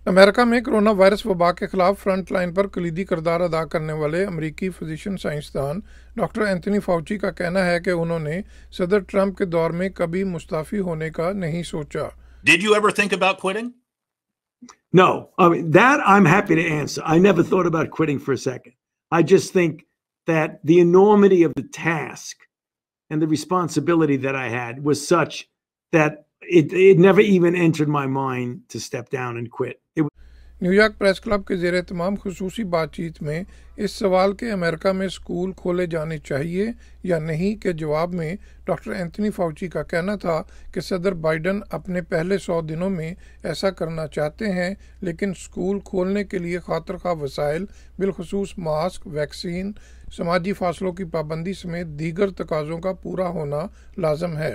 America में corona virus वबा के खिलाफ फ्रंट लाइन पर कलीदी किरदार अदा करने वाले अमेरिकी फिजिशियन साइंसदान डॉक्टर एंथनी फाउची का कहना है कि उन्होंने सदर ट्रंप के दौर में कभी मुस्ताफी होने का नहीं सोचा। Did you ever think about quitting? No, I mean, that I'm happy to answer. I never thought about quitting for a second. I just think that the enormity of the task and the responsibility that I had was such that it never even entered my mind to step down and quit. New York press club के ज़ेरे तमाम खुसूसी बातचीत में इस सवाल के America में school खोले जाने चाहिए या नहीं के जवाब में डॉक्टर एंथनी फाउची का कहना था कि सदर बाइडन अपने पहले 100 दिनों में ऐसा करना चाहते हैं, लेकिन स्कूल खोलने के लिए खातिर खा वसाइल बिलखुसूस मास्क, वैक्सीन, समाजी फासलों की पाबंदी समेत दीगर तकाज़ों का पूरा होना लाजम है।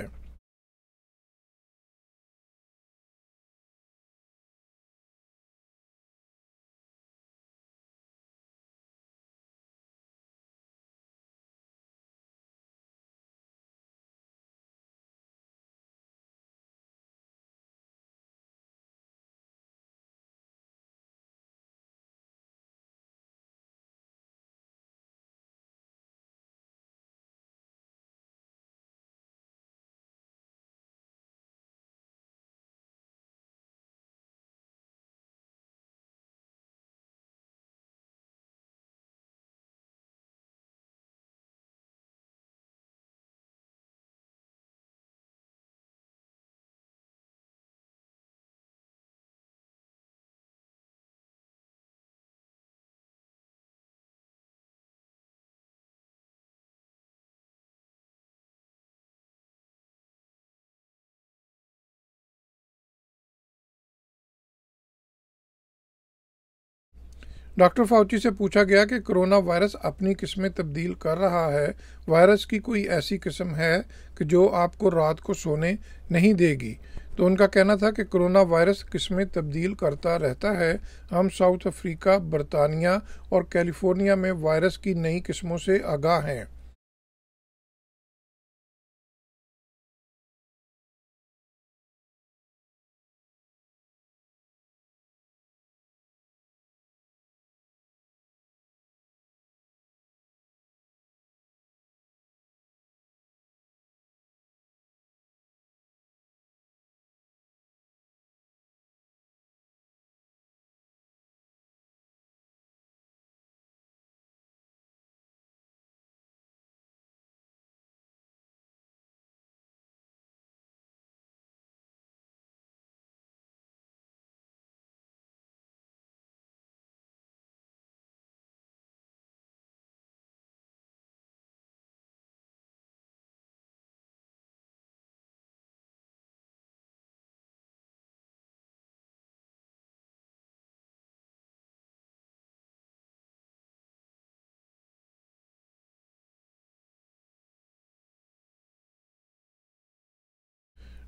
डॉक्टर फाउची से पूछा गया कि कोरोना वायरस अपनी किस्में तब्दील कर रहा है, वायरस की कोई ऐसी किस्म है कि जो आपको रात को सोने नहीं देगी, तो उनका कहना था कि कोरोना वायरस किस्में तब्दील करता रहता है। हम साउथ अफ्रीका, बरतानिया और कैलिफोर्निया में वायरस की नई किस्मों से आगाह हैं।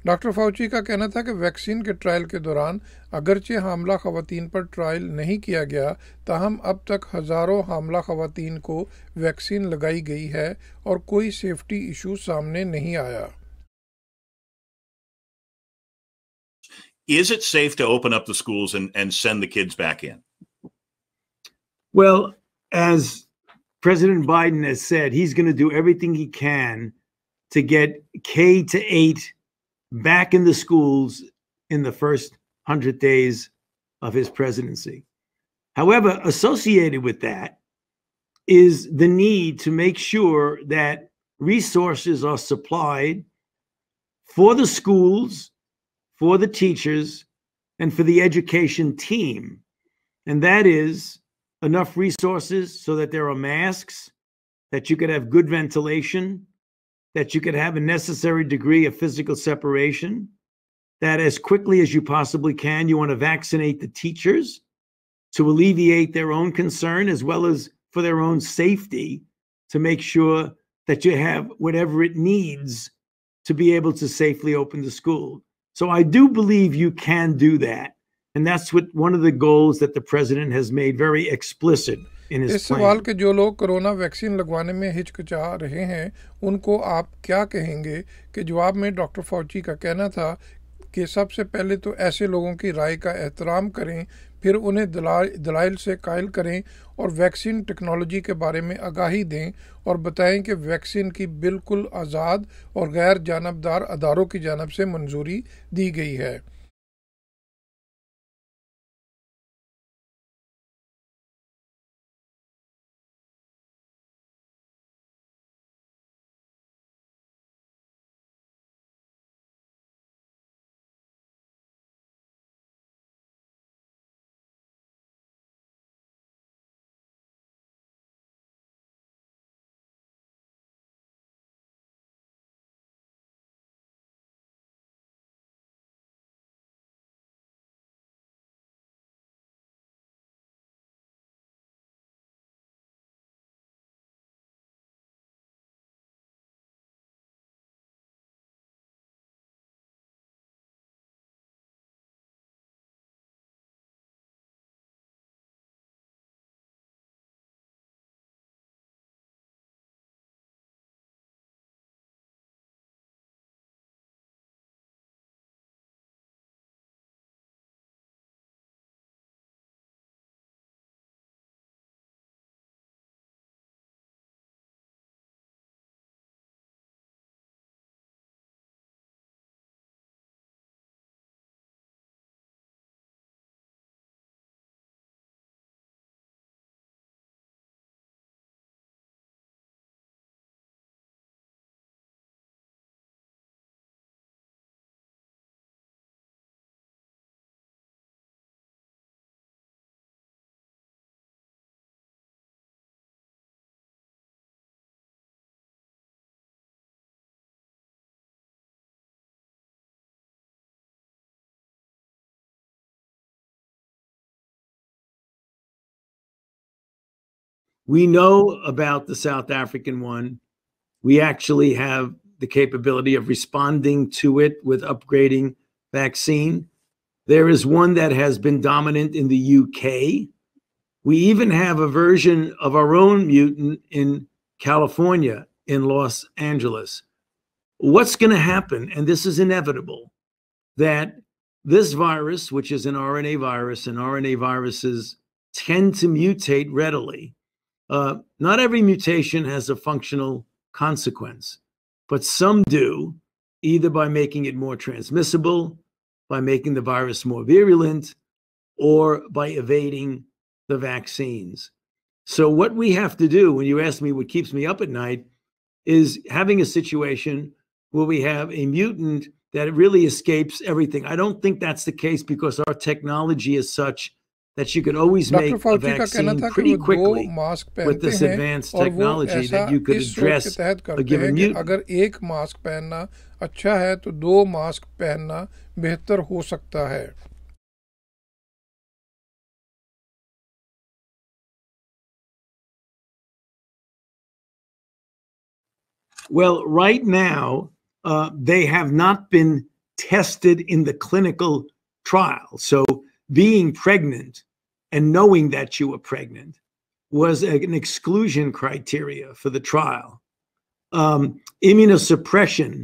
डॉक्टर फाउची का कहना था कि वैक्सीन के ट्रायल के दौरान अगरचे हामला खवातीन पर ट्रायल नहीं किया गया, ताहम अब तक हज़ारों हामला खवातीन को वैक्सीन लगाई गई है और कोई सेफ्टी इशू सामने नहीं आया। Is it safe to open up the schools and send the kids back in? Well, as President Biden has said, he's going to do everything he can to get K-8 back in the schools in the first 100 days of his presidency. However, associated with that is the need to make sure that resources are supplied for the schools, for the teachers, and for the education team. And that is enough resources so that there are masks, that you could have good ventilation, that you could have a necessary degree of physical separation, that as quickly as you possibly can, you want to vaccinate the teachers to alleviate their own concern as well as for their own safety, to make sure that you have whatever it needs to be able to safely open the school. So I do believe you can do that. And that's what one of the goals that the president has made very explicit in his plan. इस सवाल के जो लोग corona vaccine लगवाने में हिचकिचा रहे हैं, उनको आप क्या कहेंगे कि जवाब में डॉक्टर फाउची का कहना था कि सबसे पहले तो ऐसे लोगों की राय का एहतराम करें, फिर उन्हें दलाइल से कायल करें और वैक्सीन टेक्नोलॉजी के बारे में आगाही दें और बताएं कि वैक्सीन की बिल्कुल आज़ाद और गैर जानबदार अदारों की जानब से मंजूरी दी गई है। We know about the South African one. We actually have the capability of responding to it with upgrading vaccine. There is one that has been dominant in the UK. We even have a version of our own mutant in California, in Los Angeles. What's going to happen, and this is inevitable, that this virus, which is an RNA virus, and RNA viruses tend to mutate readily. Not every mutation has a functional consequence, but some do, either by making it more transmissible, by making the virus more virulent, or by evading the vaccines. So what we have to do, when you ask me what keeps me up at night, is having a situation where we have a mutant that really escapes everything. I don't think that's the case because our technology is such that you could always make a vaccine pretty quickly with this advanced technology that you could address a given mutant. अगर एक mask पहनना अच्छा है तो दो mask पहनना बेहतर हो सकता है। Well, right now, they have not been tested in the clinical trial. So being pregnant and knowing that you were pregnant was an exclusion criteria for the trial. Immunosuppression,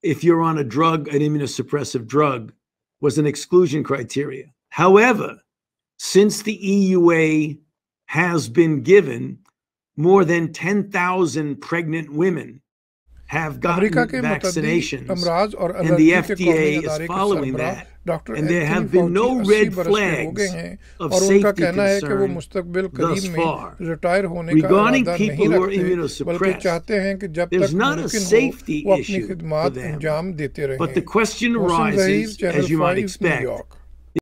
if you're on a drug, an immunosuppressive drug, was an exclusion criteria. However, since the EUA has been given, more than 10,000 pregnant women have gotten vaccinations, and the FDA is following that, and there have been no red flags of safety concern thus far. Regarding people who are immunosuppressed, there's not a safety issue for them, but the question arises, as you might expect,